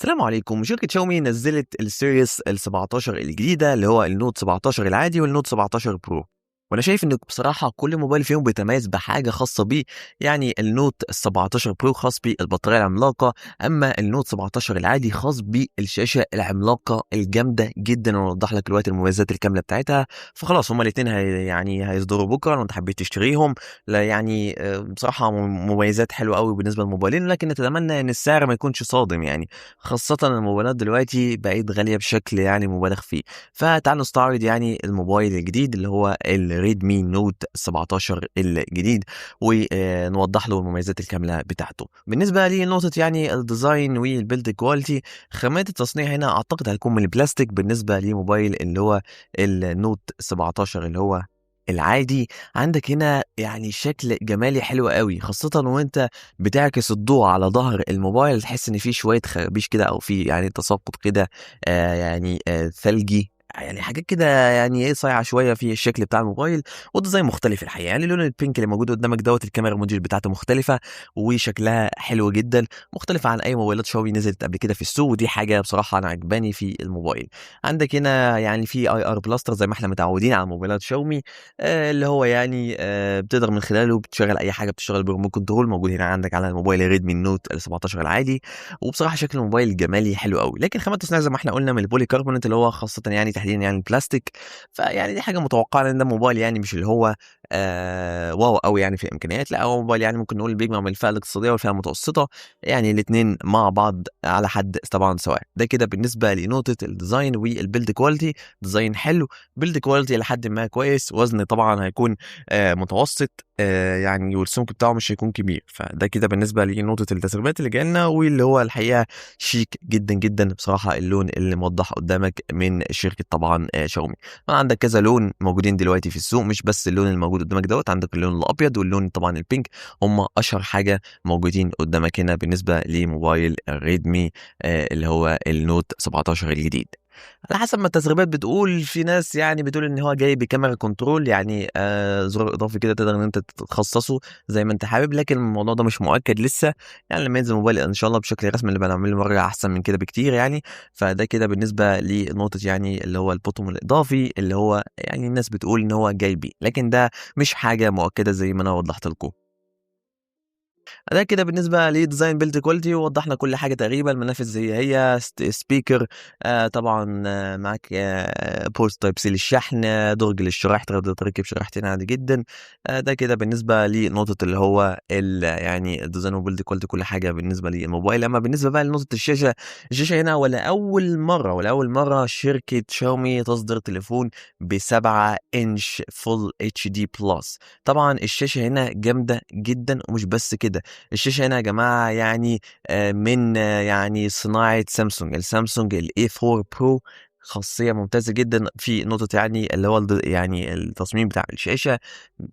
السلام عليكم. شركة شاومي نزلت السيريس ال 17 الجديدة اللي هو النوت 17 العادي والنوت 17 برو. وانا شايف ان بصراحة كل موبايل فيهم بيتميز بحاجة خاصة بيه. يعني النوت 17 برو خاص بالبطارية العملاقة، اما النوت 17 العادي خاص بالشاشة العملاقة الجامدة جدا. ونوضح لك دلوقتي المميزات الكاملة بتاعتها. فخلاص هما الاثنين يعني هيصدروا بكرة لو انت حبيت تشتريهم. لا يعني بصراحة مميزات حلوة قوي بالنسبة للموبايلين، لكن نتمنى ان السعر ما يكونش صادم يعني، خاصة الموبايلات دلوقتي بقت غالية بشكل يعني مبالغ فيه. فتعال نستعرض يعني الموبايل الجديد اللي هو الريدمي نوت 17 الجديد، ونوضح له المميزات الكاملة بتاعته. بالنسبة لنقطة يعني الديزاين والبيلد كواليتي، خامات التصنيع هنا اعتقد هيكون من البلاستيك بالنسبة لموبايل اللي هو النوت 17 اللي هو العادي. عندك هنا يعني شكل جمالي حلو قوي، خاصة وانت بتعكس الضوء على ظهر الموبايل، تحس ان في شويه خرابيش كده او في يعني تساقط كده، ثلجي، يعني حاجات كده يعني ايه صايعه شويه في الشكل بتاع الموبايل. والديزاين مختلف الحقيقه، يعني لون البينك اللي موجود قدامك دوت الكاميرا موديل بتاعته مختلفه وشكلها حلو جدا، مختلفه عن اي موبايلات شاومي نزلت قبل كده في السوق، ودي حاجه بصراحه انا عجباني في الموبايل. عندك هنا يعني في اي ار بلاستر زي ما احنا متعودين على موبايلات شاومي، اللي هو يعني بتقدر من خلاله بتشغل اي حاجه بتشتغل بريموت كنترول، موجود هنا عندك على الموبايل ريدمي نوت ال 17 العادي. وبصراحه شكل الموبايل جمالي حلو قوي، لكن خامات التصنيع زي ما احنا قلنا من البولي كاربونات اللي هو خاصه يعني تحديدا يعني البلاستيك. فيعني دي حاجه متوقعه لان ده موبايل يعني مش اللي هو واو قوي يعني في الامكانيات، لا هو موبايل يعني ممكن نقول بيجمع من الفئه الاقتصاديه والفئه المتوسطه، يعني الاثنين مع بعض على حد طبعا سواء. ده كده بالنسبه لنقطه الديزاين والبيلد كواليتي. ديزاين حلو، بيلد كواليتي لحد ما كويس، وزن طبعا هيكون متوسط، يعني والسمك بتاعه مش هيكون كبير. فده كده بالنسبه لنقطه التسريبات اللي جالنا، واللي هو الحقيقه شيك جدا جدا بصراحه اللون اللي موضح قدامك من شركه طبعا شاومي. عندك كذا لون موجودين دلوقتي في السوق، مش بس اللون الموجود قدامك دوت، عندك اللون الابيض واللون طبعا البينك، هم اشهر حاجه موجودين قدامك هنا بالنسبه لموبايل ريدمي اللي هو النوت 17 الجديد. على حسب ما التسريبات بتقول، في ناس يعني بتقول ان هو جاي بكاميرا كنترول، يعني زرار اضافي كده تقدر ان انت تخصصه زي ما انت حابب، لكن الموضوع ده مش مؤكد لسه. يعني لما ينزل الموبايل ان شاء الله بشكل رسمي اللي بنعمله مره احسن من كده بكتير يعني. فده كده بالنسبه لنقطه يعني اللي هو البوتوم الاضافي اللي هو يعني الناس بتقول ان هو جاي بيه، لكن ده مش حاجه مؤكده زي ما انا وضحت لكم. ده كده بالنسبة لديزاين بيلد كواليتي، ووضحنا كل حاجة تقريبا. المنافذ هي سبيكر، طبعا معاك بورت تايب سي للشحن، درج للشرايح تقدر تركب شريحتين عادي جدا. ده كده بالنسبة لنقطة اللي هو يعني الديزاين وبيلد كواليتي كل حاجة بالنسبة للموبايل. أما بالنسبة بقى لنقطة الشاشة، الشاشة هنا ولا أول مرة شركة شاومي تصدر تليفون ب7 انش فول اتش دي بلس. طبعا الشاشة هنا جامدة جدا، ومش بس كده، الشاشة هنا يا جماعة يعني من يعني صناعة سامسونج، السامسونج الاي 4 برو. خاصية ممتازة جدا في نقطة يعني اللي هو يعني التصميم بتاع الشاشة.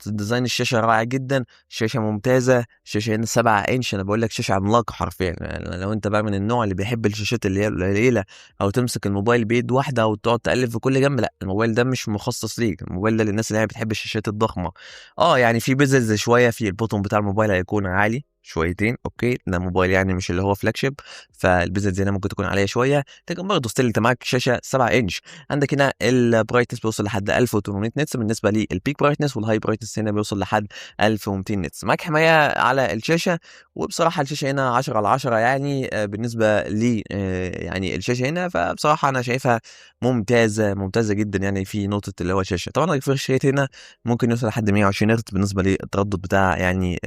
ديزاين الشاشة رائع جدا، شاشة ممتازة. الشاشة هنا 7 انش، انا بقول لك شاشة عملاقة حرفيا. يعني لو انت بقى من النوع اللي بيحب الشاشات اللي هي القليلة، او تمسك الموبايل بيد واحدة وتقعد تقلب في كل جنب، لا الموبايل ده مش مخصص ليك. الموبايل ده للناس اللي هي بتحب الشاشات الضخمة. يعني في بيزلز شويه في البوتون بتاع الموبايل هيكون عالي شويتين، اوكي ده موبايل يعني مش اللي هو فلاج شيب، فالبيزلز هنا ممكن تكون عاليه شويه، لكن برضه ستيل انت معاك شاشه 7 انش. عندك هنا البرايتنس بيوصل لحد 1800 نتس بالنسبه للبيك برايتنس، والهاي برايتنس هنا بيوصل لحد 1200 نتس. معاك حمايه على الشاشه، وبصراحه الشاشه هنا 10 على 10 يعني بالنسبه لي يعني الشاشه هنا، فبصراحه انا شايفها ممتازه ممتازه جدا يعني في نقطه اللي هو الشاشه. طبعا الريفرش ريت هنا ممكن يوصل لحد 120 هرتز بالنسبه للتردد بتاع يعني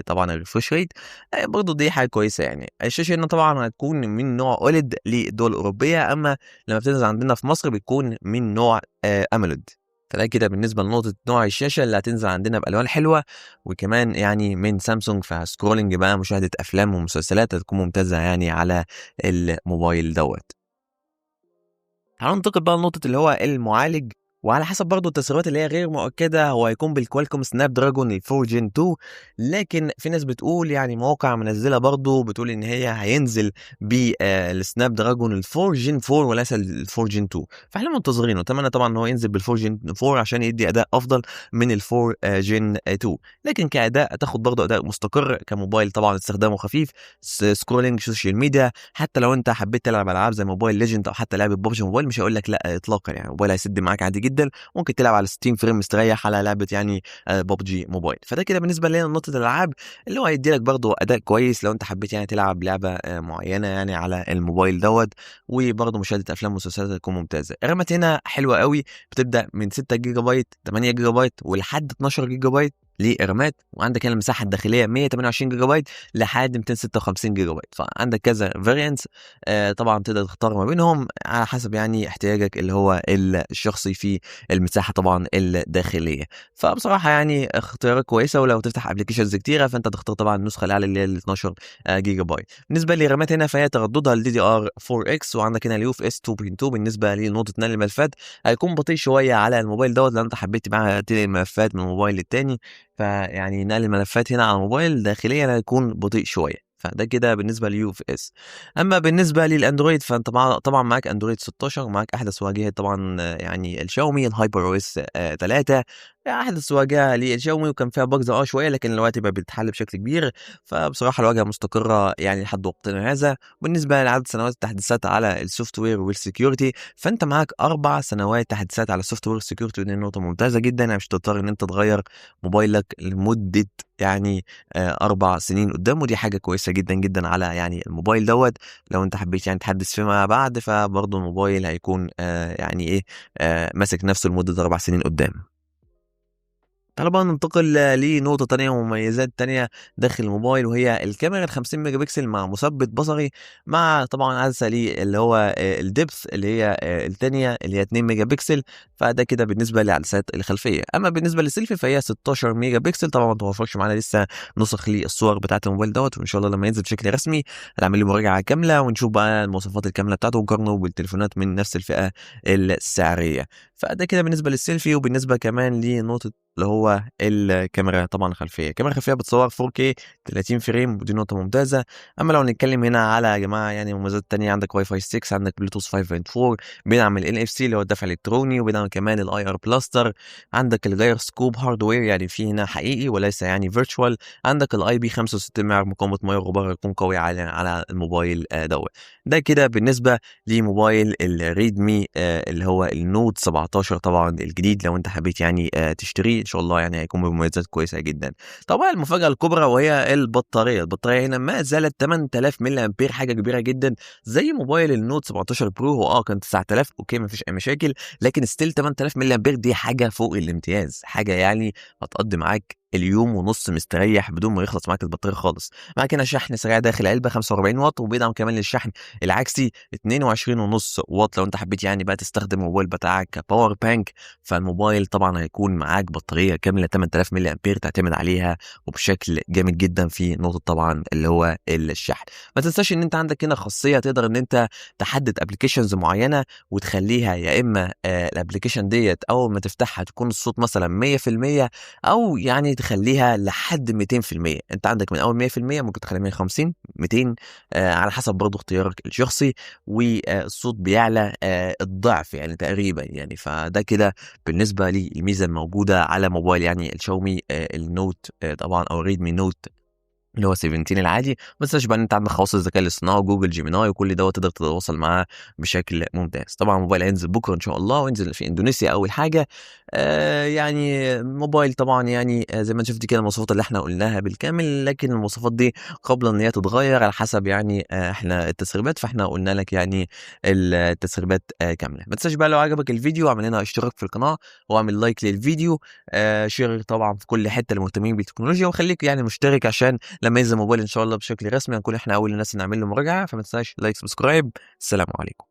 طبعا الريفرش ريت. برضه دي حاجه كويسه. يعني الشاشه هنا طبعا هتكون من نوع اوليد للدول الاوروبيه، اما لما بتنزل عندنا في مصر بتكون من نوع اموليد. فده كده بالنسبه لنقطه نوع الشاشه اللي هتنزل عندنا بالوان حلوه، وكمان يعني من سامسونج، فسكرولنج بقى مشاهده افلام ومسلسلات هتكون ممتازه يعني على الموبايل دوت. تعالوا ننتقل بقى لنقطه اللي هو المعالج. وعلى حسب برضه التسريبات اللي هي غير مؤكدة هو هيكون بالكوالكوم سناب دراجون ال4 جين 2، لكن في ناس بتقول يعني مواقع منزلة برضه بتقول إن هي هينزل بالسناب دراجون ال4 جين 4 وليس ال4 جين 2، فاحنا منتظرينه. اتمنى طبعا ان هو ينزل بال4 جين 4 عشان يدي اداء افضل من ال4 جين 2، لكن كاداء تاخد برضه اداء مستقر كموبايل، طبعا استخدامه خفيف، سكرولينج سوشيال ميديا، حتى لو انت حبيت تلعب العاب زي موبايل ليجند او حتى لعبه ببجي موبايل مش هقول لك لا اطلاقا، يعني موبايل هيسد معاك عادي جدا، ممكن تلعب على 60 فريم مستريح على لعبه يعني ببجي موبايل. فده كده بالنسبه لنا نقطه الالعاب اللي هو هيدي لك برضه اداء كويس لو انت حبيت يعني تلعب لعبه معينه يعني على الموبايل دوت، وبرضه مشاهده افلام ومسلسلات هتكون ممتازه. الرامات هنا حلوه قوي، بتبدا من 6 جيجا بايت 8 جيجا بايت ولحد 12 جيجا بايت لرامات، وعندك هنا المساحه الداخليه 128 جيجا بايت لحد 256 جيجا بايت، فعندك كذا فاريانتس. طبعا تقدر تختار ما بينهم على حسب يعني احتياجك اللي هو الشخصي في المساحه طبعا الداخليه. فبصراحه يعني اختيارات كويسه، ولو تفتح ابلكيشنز كتيره فانت تختار طبعا النسخه الاعلى اللي هي ال 12 جيجا بايت. بالنسبه للرامات هنا فهي ترددها ال DDR4X، وعندك هنا اليو اف اس 2.2. بالنسبه لنقطه نقل الملفات هيكون بطيء شويه على الموبايل دوت لو انت حبيت بقى تنقل الملفات من موبايل للتاني، فيعني نقل الملفات هنا على الموبايل داخليا هيكون بطيء شويه. فده كده بالنسبه لليو اف اس. اما بالنسبه للاندرويد فانت طبعا معاك اندرويد 16 ومعاك احدث واجهه طبعا يعني الشاومي الهايبر او اس 3، احدث واجهه للشاومي، وكان فيها باجز شويه لكن دلوقتي بقى بتتحل بشكل كبير. فبصراحه الواجهه مستقره يعني لحد وقتنا هذا. بالنسبه لعدد سنوات التحديثات على السوفت وير والسكيورتي فانت معاك 4 سنوات تحديثات على السوفت وير والسكيورتي، ودي نقطه ممتازه جدا، يعني مش هتضطر ان انت تغير موبايلك لمده يعني 4 سنين قدام، ودي حاجه كويسه جدا جدا على يعني الموبايل دوت. لو انت حبيت يعني تحدث فيما بعد فبرضه الموبايل هيكون يعني ايه ماسك نفسه لمده 4 سنين قدام. تعالى بقى ننتقل لنقطة تانية ومميزات تانية داخل الموبايل، وهي الكاميرا ال50 ميجا بكسل مع مثبت بصري، مع طبعا عدسة ليه اللي هو الدبث اللي هي التانية اللي هي 2 ميجا بكسل. فده كده بالنسبة لعدسات الخلفية. أما بالنسبة للسيلفي فهي 16 ميجا بكسل. طبعا ما توفرش معانا لسه نسخ للصور بتاعة الموبايل دوت، وإن شاء الله لما ينزل بشكل رسمي هنعمل له مراجعة كاملة ونشوف بقى المواصفات الكاملة بتاعته ونقارنه بالتليفونات من نفس الفئة السعرية. فده كده بالنسبة للسيلفي. وبالنسبة كمان لنقطة اللي هو الكاميرا طبعا الخلفيه، الكاميرا الخلفيه بتصور 4K 30 فريم ودي نقطه ممتازه. اما لو هنتكلم هنا على يا جماعه يعني مميزات تانية، عندك واي فاي 6، عندك بلوتوث 5.4، بيدعم ال NFC اللي هو الدفع الالكتروني، وبيدعم كمان الاي ار بلاستر، عندك الجاير سكوب هاردوير يعني فيه هنا حقيقي وليس يعني فيرتشوال، عندك الاي بي 65 معيار مقاومه ميه وغبار يكون قوي على الموبايل دوت. ده كده بالنسبه لموبايل الريدمي اللي هو النوت 17 طبعا الجديد، لو انت حبيت يعني تشتريه ان شاء الله يعني هيكون بمميزات كويسه جدا. طبعا المفاجاه الكبرى وهي البطاريه هنا ما زالت 8000 ملي امبير، حاجه كبيره جدا زي موبايل النوت 17 برو. هو كان 9000 اوكي ما فيش اي مشاكل، لكن ستيل 8000 ملي امبير دي حاجه فوق الامتياز، حاجه يعني هتقضي معاك اليوم ونص مستريح بدون ما يخلص معاك البطاريه خالص. معاك هنا شحن سريع داخل علبه 45 واط، وبيدعم كمان للشحن العكسي 22.5 واط لو انت حبيت يعني بقى تستخدم الموبايل بتاعك كباور بانك. فالموبايل طبعا هيكون معاك بطاريه كامله 8000 ملي امبير تعتمد عليها وبشكل جامد جدا في نقطه طبعا اللي هو الشحن. ما تنساش ان انت عندك هنا خاصيه تقدر ان انت تحدد ابلكيشنز معينه وتخليها يا اما الابلكيشن ديت اول ما تفتحها تكون الصوت مثلا 100%، او يعني تخليها لحد 200%. انت عندك من اول 100% ممكن تخليها 150 200 على حسب برضه اختيارك الشخصي، والصوت بيعلى الضعف يعني تقريبا يعني. فده كده بالنسبه للميزه الموجوده على موبايل يعني الشاومي النوت طبعا او ريدمي نوت اللي هو 17 العادي. ما تنساش بقى ان انت عندك خواص الذكاء الاصطناعي وجوجل جيميناي وكل دوت تقدر تتواصل معاه بشكل ممتاز. طبعا الموبايل هينزل بكره ان شاء الله، وينزل في اندونيسيا اول حاجه. يعني موبايل طبعا يعني زي ما انت شفت كده المواصفات اللي احنا قلناها بالكامل، لكن المواصفات دي قبل ان هي تتغير على حسب يعني احنا التسريبات، فاحنا قلنا لك يعني التسريبات كامله. ما تنساش بقى لو عجبك الفيديو اعمل لنا اشتراك في القناه واعمل لايك للفيديو، شير طبعا في كل حته المهتمين بالتكنولوجيا، وخليك يعني مشترك عشان لما ينزل موبايل ان شاء الله بشكل رسمي هنكون احنا اول الناس نعمل له مراجعه. فما تنساش لايك سبسكرايب. السلام عليكم.